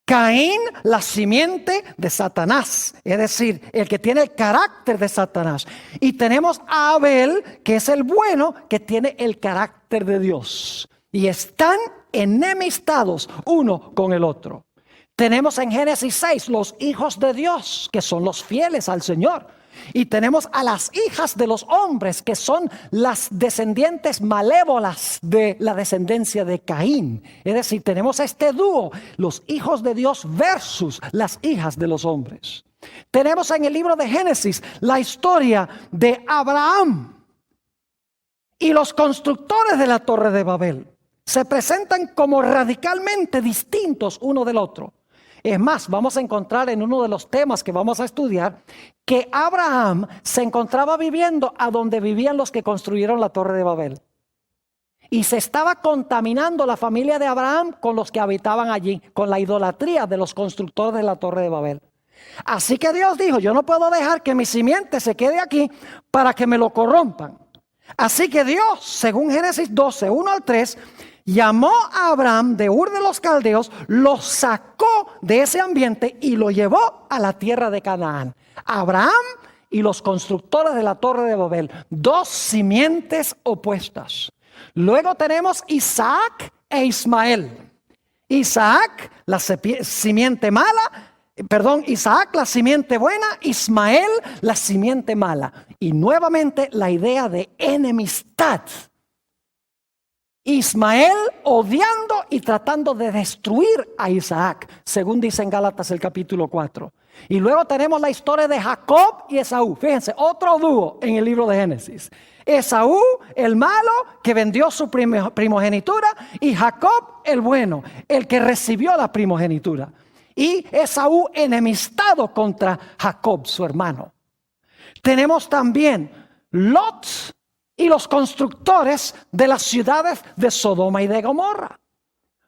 Caín, la simiente de Satanás, es decir, el que tiene el carácter de Satanás. Y tenemos a Abel, que es el bueno, que tiene el carácter de Dios. Y están enemistados uno con el otro. Tenemos en Génesis 6 los hijos de Dios, que son los fieles al Señor. Y tenemos a las hijas de los hombres, que son las descendientes malévolas de la descendencia de Caín. Es decir, tenemos este dúo, los hijos de Dios versus las hijas de los hombres. Tenemos en el libro de Génesis la historia de Abraham y los constructores de la Torre de Babel. Se presentan como radicalmente distintos uno del otro. Es más, vamos a encontrar en uno de los temas que vamos a estudiar que Abraham se encontraba viviendo a donde vivían los que construyeron la Torre de Babel. Y se estaba contaminando la familia de Abraham con los que habitaban allí, con la idolatría de los constructores de la Torre de Babel. Así que Dios dijo: yo no puedo dejar que mi simiente se quede aquí para que me lo corrompan. Así que Dios, según Génesis 12, 1 al 3, llamó a Abraham de Ur de los Caldeos, lo sacó de ese ambiente y lo llevó a la tierra de Canaán. Abraham y los constructores de la Torre de Babel, dos simientes opuestas. Luego tenemos Isaac e Ismael. Isaac, la simiente mala, Isaac, la simiente buena, Ismael, la simiente mala. Y nuevamente la idea de enemistad. Ismael odiando y tratando de destruir a Isaac, según dice en Gálatas el capítulo 4. Y luego tenemos la historia de Jacob y Esaú. Fíjense, otro dúo en el libro de Génesis. Esaú, el malo, que vendió su primogenitura, y Jacob, el bueno, el que recibió la primogenitura. Y Esaú enemistado contra Jacob, su hermano. Tenemos también Lot y los constructores de las ciudades de Sodoma y de Gomorra.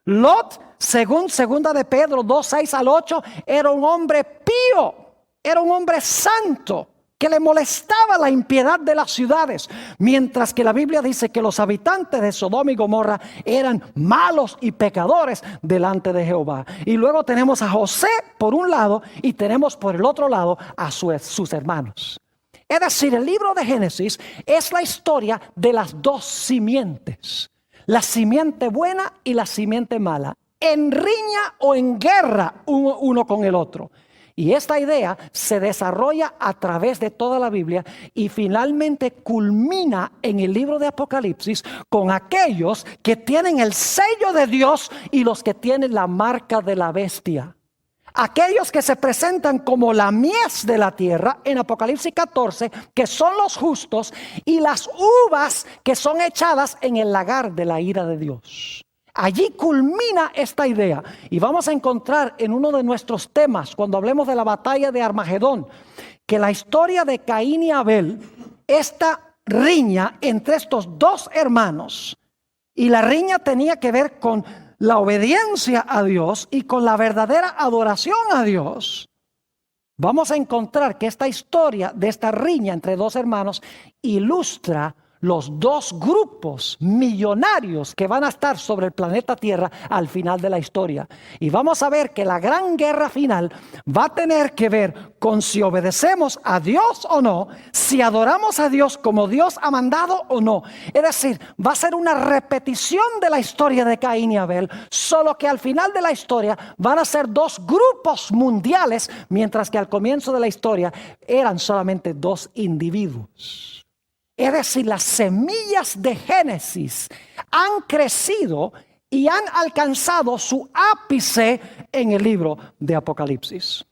Lot, según segunda de Pedro 2, 6 al 8, era un hombre pío, era un hombre santo. que le molestaba la impiedad de las ciudades, mientras que la Biblia dice que los habitantes de Sodoma y Gomorra eran malos y pecadores delante de Jehová. Y luego tenemos a José por un lado y tenemos por el otro lado a sus hermanos. Es decir, el libro de Génesis es la historia de las dos simientes, la simiente buena y la simiente mala, en riña o en guerra uno con el otro. Y esta idea se desarrolla a través de toda la Biblia y finalmente culmina en el libro de Apocalipsis con aquellos que tienen el sello de Dios y los que tienen la marca de la bestia. Aquellos que se presentan como la mies de la tierra en Apocalipsis 14, que son los justos, y las uvas que son echadas en el lagar de la ira de Dios. Allí culmina esta idea y vamos a encontrar en uno de nuestros temas, cuando hablemos de la batalla de Armagedón, que la historia de Caín y Abel, esta riña entre estos dos hermanos, y la riña tenía que ver con la obediencia a Dios y con la verdadera adoración a Dios. Vamos a encontrar que esta historia de esta riña entre dos hermanos ilustra los dos grupos millonarios que van a estar sobre el planeta Tierra al final de la historia. Y vamos a ver que la gran guerra final va a tener que ver con si obedecemos a Dios o no, si adoramos a Dios como Dios ha mandado o no. Es decir, va a ser una repetición de la historia de Caín y Abel, solo que al final de la historia van a ser dos grupos mundiales, mientras que al comienzo de la historia eran solamente dos individuos. Es decir, las semillas de Génesis han crecido y han alcanzado su ápice en el libro de Apocalipsis.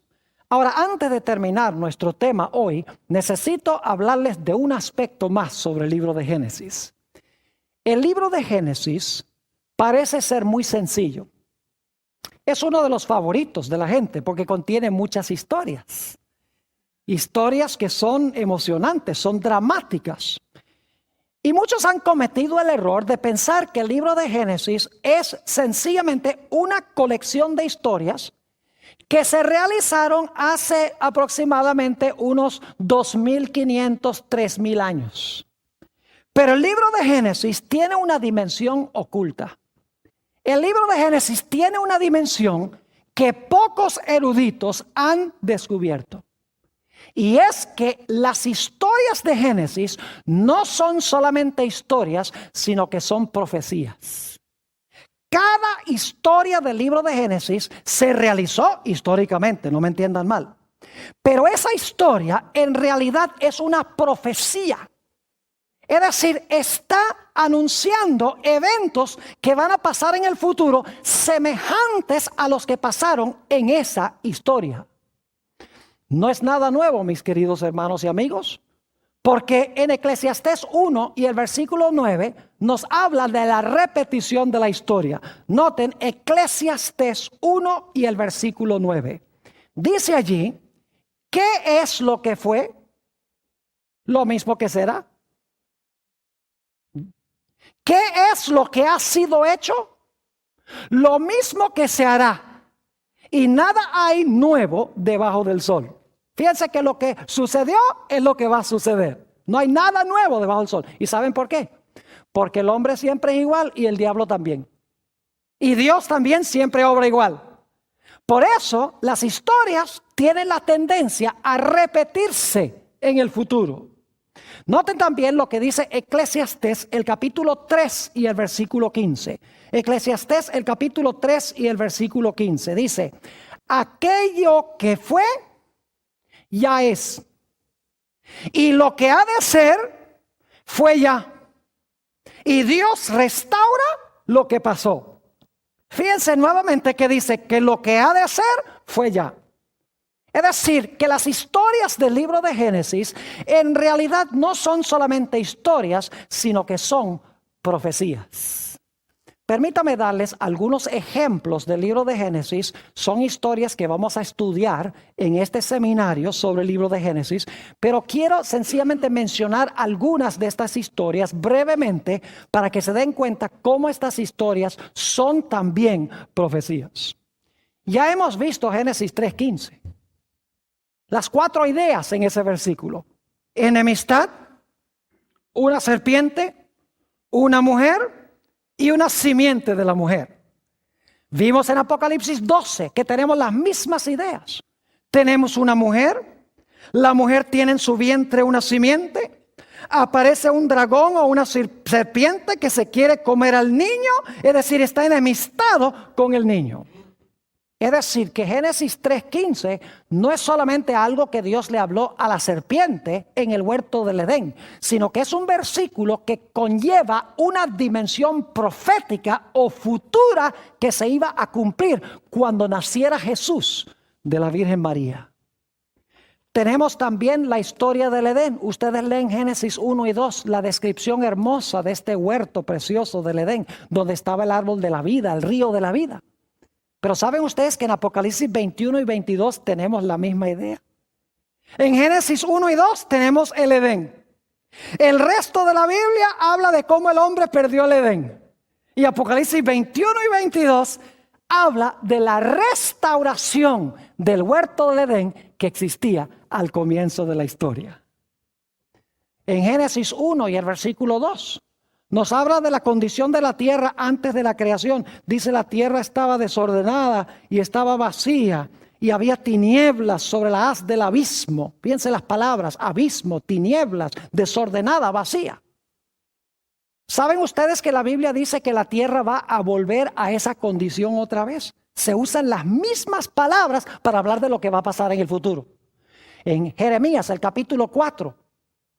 Ahora, antes de terminar nuestro tema hoy, necesito hablarles de un aspecto más sobre el libro de Génesis. El libro de Génesis parece ser muy sencillo. Es uno de los favoritos de la gente porque contiene muchas historias. Historias que son emocionantes, son dramáticas. Y muchos han cometido el error de pensar que el libro de Génesis es sencillamente una colección de historias que se realizaron hace aproximadamente unos 2.500, 3.000 años. Pero el libro de Génesis tiene una dimensión oculta. El libro de Génesis tiene una dimensión que pocos eruditos han descubierto. Y es que las historias de Génesis no son solamente historias, sino que son profecías. Cada historia del libro de Génesis se realizó históricamente, no me entiendan mal. Pero esa historia en realidad es una profecía. Es decir, está anunciando eventos que van a pasar en el futuro semejantes a los que pasaron en esa historia. No es nada nuevo, mis queridos hermanos y amigos, porque en Eclesiastés 1 y el versículo 9 nos habla de la repetición de la historia. Noten Eclesiastés 1 y el versículo 9. Dice allí, ¿qué es lo que fue? Lo mismo que será. ¿Qué es lo que ha sido hecho? Lo mismo que se hará. Y nada hay nuevo debajo del sol. Fíjense que lo que sucedió es lo que va a suceder. No hay nada nuevo debajo del sol. ¿Y saben por qué? Porque el hombre siempre es igual y el diablo también. Y Dios también siempre obra igual. Por eso las historias tienen la tendencia a repetirse en el futuro. Noten también lo que dice Eclesiastés, el capítulo 3 y el versículo 15. Eclesiastés, el capítulo 3 y el versículo 15. Dice, aquello que fue, ya es. Y lo que ha de ser, fue ya. Y Dios restaura lo que pasó. Fíjense nuevamente que dice que lo que ha de ser, fue ya. Es decir, que las historias del libro de Génesis en realidad no son solamente historias, sino que son profecías. Permítame darles algunos ejemplos del libro de Génesis. Son historias que vamos a estudiar en este seminario sobre el libro de Génesis, pero quiero sencillamente mencionar algunas de estas historias brevemente para que se den cuenta cómo estas historias son también profecías. Ya hemos visto Génesis 3:15. Las 4 ideas en ese versículo. enemistad, una serpiente, una mujer y una simiente de la mujer. Vimos en Apocalipsis 12 que tenemos las mismas ideas. Tenemos una mujer, la mujer tiene en su vientre una simiente, aparece un dragón o una serpiente que se quiere comer al niño, es decir, está enemistado con el niño. Es decir, que Génesis 3:15 no es solamente algo que Dios le habló a la serpiente en el huerto del Edén, sino que es un versículo que conlleva una dimensión profética o futura que se iba a cumplir cuando naciera Jesús de la Virgen María. Tenemos también la historia del Edén. Ustedes leen Génesis 1 y 2, la descripción hermosa de este huerto precioso del Edén, donde estaba el árbol de la vida, el río de la vida. Pero ¿saben ustedes que en Apocalipsis 21 y 22 tenemos la misma idea? En Génesis 1 y 2 tenemos el Edén. El resto de la Biblia habla de cómo el hombre perdió el Edén. Y Apocalipsis 21 y 22 habla de la restauración del huerto del Edén que existía al comienzo de la historia. En Génesis 1 y el versículo 2 nos habla de la condición de la tierra antes de la creación. Dice, la tierra estaba desordenada y estaba vacía y había tinieblas sobre la haz del abismo. Piensen las palabras, abismo, tinieblas, desordenada, vacía. ¿Saben ustedes que la Biblia dice que la tierra va a volver a esa condición otra vez? Se usan las mismas palabras para hablar de lo que va a pasar en el futuro. En Jeremías, el capítulo 4.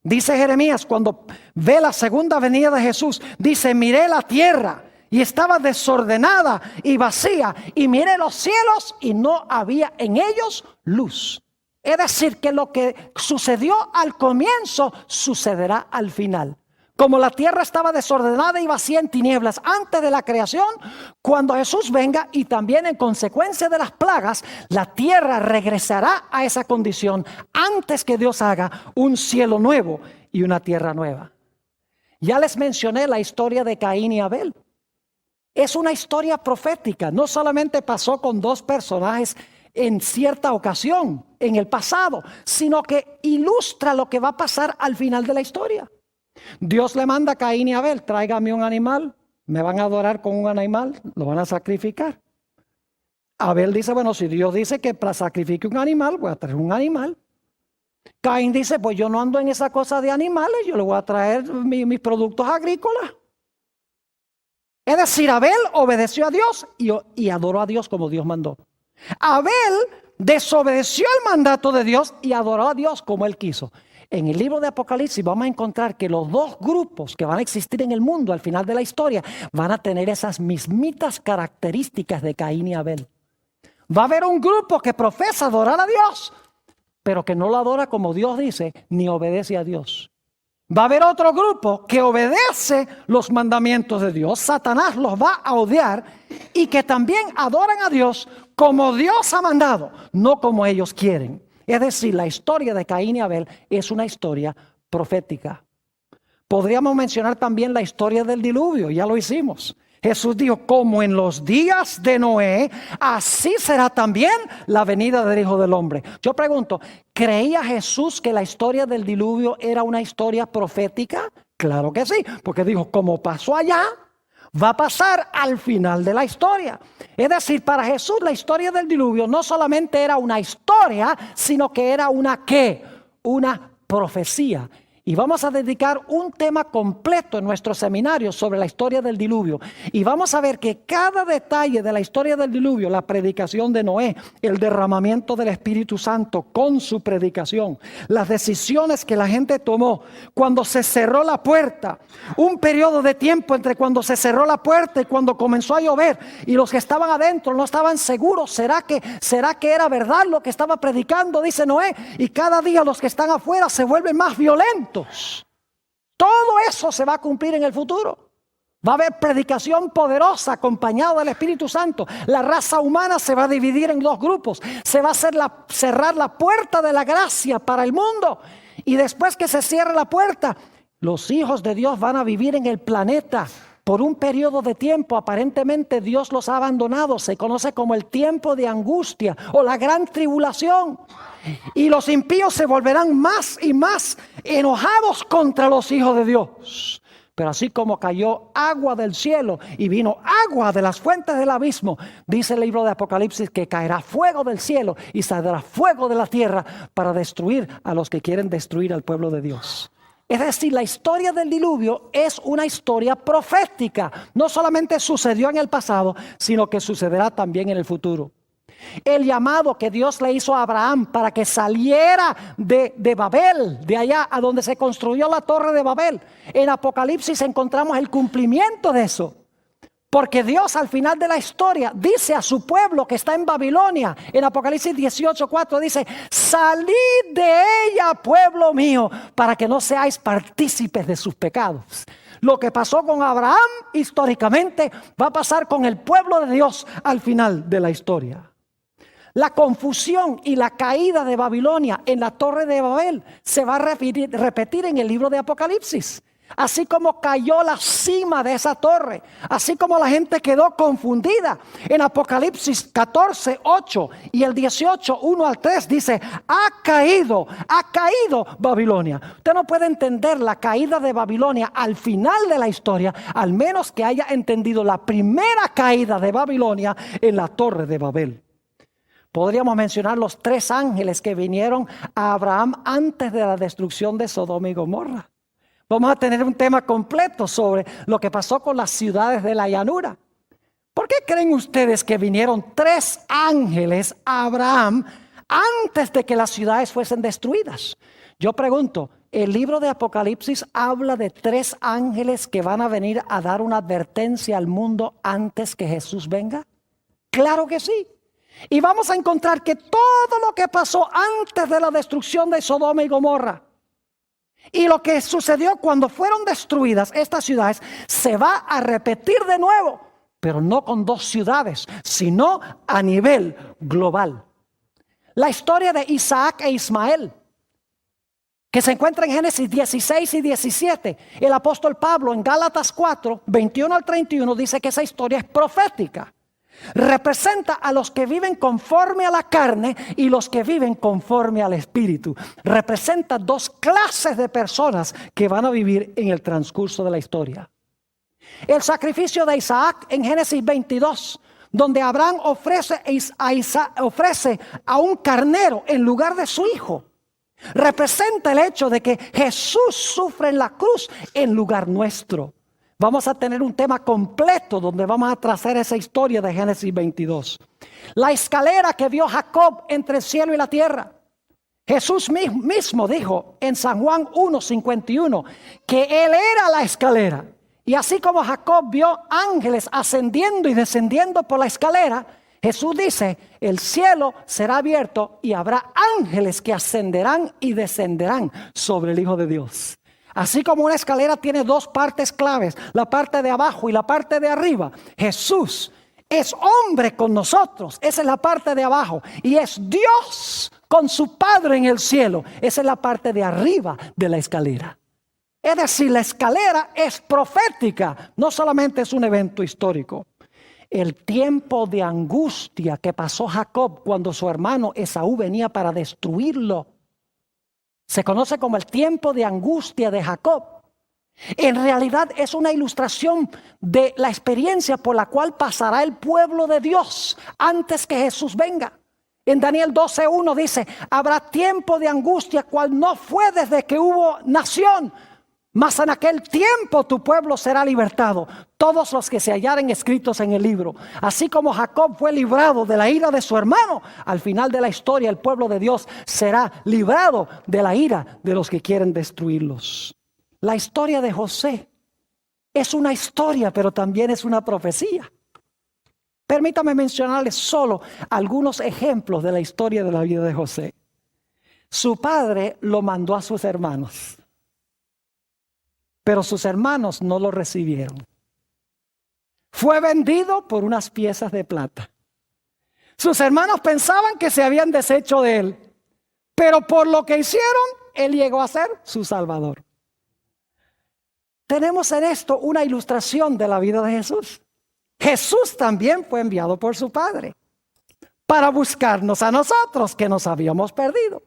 Dice Jeremías, cuando ve la segunda venida de Jesús, dice, miré la tierra y estaba desordenada y vacía, y miré los cielos y no había en ellos luz. Es decir, que lo que sucedió al comienzo sucederá al final. Como la tierra estaba desordenada y vacía en tinieblas antes de la creación, cuando Jesús venga y también en consecuencia de las plagas, la tierra regresará a esa condición antes que Dios haga un cielo nuevo y una tierra nueva. Ya les mencioné la historia de Caín y Abel. Es una historia profética. No solamente pasó con dos personajes en cierta ocasión en el pasado, sino que ilustra lo que va a pasar al final de la historia. Dios le manda a Caín y Abel, tráigame un animal, me van a adorar con un animal, lo van a sacrificar. Abel dice, bueno, si Dios dice que para sacrifique un animal, voy a traer un animal. Caín dice, pues yo no ando en esa cosa de animales, yo le voy a traer mis productos agrícolas. Es decir, Abel obedeció a Dios y adoró a Dios como Dios mandó. Abel desobedeció el mandato de Dios y adoró a Dios como él quiso. En el libro de Apocalipsis vamos a encontrar que los dos grupos que van a existir en el mundo al final de la historia van a tener esas mismitas características de Caín y Abel. Va a haber un grupo que profesa adorar a Dios, pero que no lo adora como Dios dice, ni obedece a Dios. Va a haber otro grupo que obedece los mandamientos de Dios. Satanás los va a odiar y que también adoran a Dios como Dios ha mandado, no como ellos quieren. Es decir, la historia de Caín y Abel es una historia profética. Podríamos mencionar también la historia del diluvio, ya lo hicimos. Jesús dijo, como en los días de Noé, así será también la venida del Hijo del Hombre. Yo pregunto, ¿creía Jesús que la historia del diluvio era una historia profética? Claro que sí, porque dijo, como pasó allá, va a pasar al final de la historia. Es decir, para Jesús la historia del diluvio no solamente era una historia, sino que era una ¿qué? Una profecía. Y vamos a dedicar un tema completo en nuestro seminario sobre la historia del diluvio. Y vamos a ver que cada detalle de la historia del diluvio, la predicación de Noé, el derramamiento del Espíritu Santo con su predicación, las decisiones que la gente tomó cuando se cerró la puerta, un periodo de tiempo entre cuando se cerró la puerta y cuando comenzó a llover, y los que estaban adentro no estaban seguros, ¿será que era verdad lo que estaba predicando? Dice Noé, y cada día los que están afuera se vuelven más violentos. Todo eso se va a cumplir en el futuro. Va a haber predicación poderosa acompañada del Espíritu Santo. La raza humana se va a dividir en dos grupos. Se va a cerrar la puerta de la gracia para el mundo. Y después que se cierre la puerta, los hijos de Dios van a vivir en el planeta Por un periodo de tiempo aparentemente Dios los ha abandonado. Se conoce como el tiempo de angustia o la gran tribulación. Y los impíos se volverán más y más enojados contra los hijos de Dios. Pero así como cayó agua del cielo y vino agua de las fuentes del abismo, dice el libro de Apocalipsis que caerá fuego del cielo y saldrá fuego de la tierra para destruir a los que quieren destruir al pueblo de Dios. Es decir, la historia del diluvio es una historia profética. No solamente sucedió en el pasado, sino que sucederá también en el futuro. El llamado que Dios le hizo a Abraham para que saliera de Babel, de allá a donde se construyó la torre de Babel. En Apocalipsis encontramos el cumplimiento de eso. Porque Dios al final de la historia dice a su pueblo que está en Babilonia. En Apocalipsis 18:4 dice: salid de ella, pueblo mío, para que no seáis partícipes de sus pecados. Lo que pasó con Abraham históricamente va a pasar con el pueblo de Dios al final de la historia. La confusión y la caída de Babilonia en la torre de Babel se va a repetir en el libro de Apocalipsis. Así como cayó la cima de esa torre, así como la gente quedó confundida. En Apocalipsis 14:8 y el 18:1 al 3 dice: ha caído Babilonia. Usted no puede entender la caída de Babilonia al final de la historia, al menos que haya entendido la primera caída de Babilonia en la torre de Babel. Podríamos mencionar los 3 ángeles que vinieron a Abraham antes de la destrucción de Sodoma y Gomorra. Vamos a tener un tema completo sobre lo que pasó con las ciudades de la llanura. ¿Por qué creen ustedes que vinieron 3 ángeles a Abraham antes de que las ciudades fuesen destruidas? Yo pregunto, ¿el libro de Apocalipsis habla de 3 ángeles que van a venir a dar una advertencia al mundo antes que Jesús venga? Claro que sí. Y vamos a encontrar que todo lo que pasó antes de la destrucción de Sodoma y Gomorra y lo que sucedió cuando fueron destruidas estas ciudades se va a repetir de nuevo, pero no con 2 ciudades, sino a nivel global. La historia de Isaac e Ismael, que se encuentra en Génesis 16 y 17. El apóstol Pablo en Gálatas 4, 21 al 31 dice que esa historia es profética. Representa a los que viven conforme a la carne y los que viven conforme al espíritu. Representa 2 clases de personas que van a vivir en el transcurso de la historia. El sacrificio de Isaac en Génesis 22, donde Abraham ofrece a un carnero en lugar de su hijo, representa el hecho de que Jesús sufre en la cruz en lugar nuestro. Vamos a tener un tema completo donde vamos a trazar esa historia de Génesis 22. La escalera que vio Jacob entre el cielo y la tierra. Jesús mismo dijo en San Juan 1:51 que Él era la escalera. Y así como Jacob vio ángeles ascendiendo y descendiendo por la escalera, Jesús dice: el cielo será abierto y habrá ángeles que ascenderán y descenderán sobre el Hijo de Dios. Así como una escalera tiene 2 partes claves, la parte de abajo y la parte de arriba, Jesús es hombre con nosotros, esa es la parte de abajo, y es Dios con su Padre en el cielo, esa es la parte de arriba de la escalera. Es decir, la escalera es profética, no solamente es un evento histórico. El tiempo de angustia que pasó Jacob cuando su hermano Esaú venía para destruirlo se conoce como el tiempo de angustia de Jacob. En realidad es una ilustración de la experiencia por la cual pasará el pueblo de Dios antes que Jesús venga. En Daniel 12:1 dice: habrá tiempo de angustia cual no fue desde que hubo nación, mas en aquel tiempo tu pueblo será libertado, todos los que se hallaren escritos en el libro. Así como Jacob fue librado de la ira de su hermano, al final de la historia el pueblo de Dios será librado de la ira de los que quieren destruirlos. La historia de José es una historia, pero también es una profecía. Permítame mencionarles solo algunos ejemplos de la historia de la vida de José. Su padre lo mandó a sus hermanos, pero sus hermanos no lo recibieron. Fue vendido por unas piezas de plata. Sus hermanos pensaban que se habían deshecho de él, pero por lo que hicieron, él llegó a ser su salvador. tenemos en esto una ilustración de la vida de Jesús. Jesús también fue enviado por su Padre para buscarnos a nosotros que nos habíamos perdido.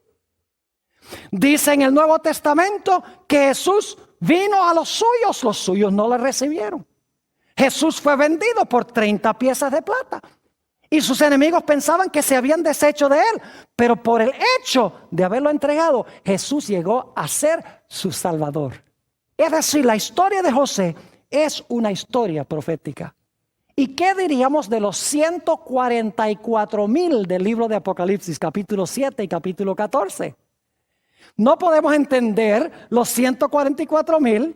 Dice en el Nuevo Testamento que Jesús vino a los suyos no le recibieron. Jesús fue vendido por 30 piezas de plata. Y sus enemigos pensaban que se habían deshecho de él. Pero por el hecho de haberlo entregado, Jesús llegó a ser su Salvador. Es decir, la historia de José es una historia profética. ¿Y qué diríamos de los 144,000 del libro de Apocalipsis, capítulo 7 y capítulo 14? No podemos entender los 144,000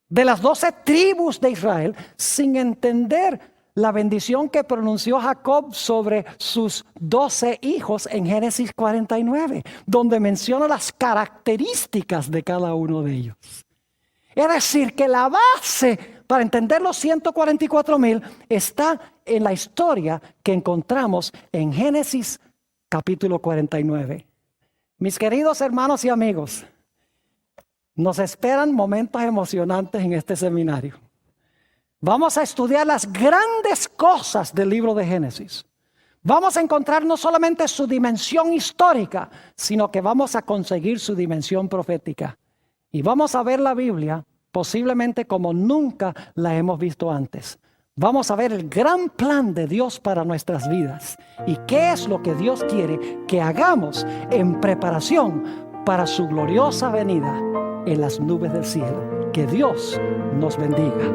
de las 12 tribus de Israel sin entender la bendición que pronunció Jacob sobre sus 12 hijos en Génesis 49, donde menciona las características de cada uno de ellos. Es decir, que la base para entender los 144,000 está en la historia que encontramos en Génesis capítulo 49. Mis queridos hermanos y amigos, nos esperan momentos emocionantes en este seminario. Vamos a estudiar las grandes cosas del libro de Génesis. Vamos a encontrar no solamente su dimensión histórica, sino que vamos a conseguir su dimensión profética. Y vamos a ver la Biblia posiblemente como nunca la hemos visto antes. Vamos a ver el gran plan de Dios para nuestras vidas y qué es lo que Dios quiere que hagamos en preparación para su gloriosa venida en las nubes del cielo. Que Dios nos bendiga.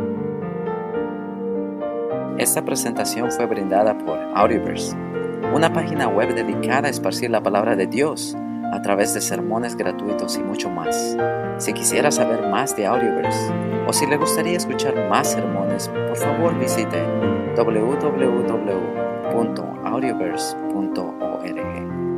Esta presentación fue brindada por Audioverse, una página web dedicada a esparcir la palabra de Dios a través de sermones gratuitos y mucho más. Si quisiera saber más de Audioverse o si le gustaría escuchar más sermones, por favor visite www.audioverse.org.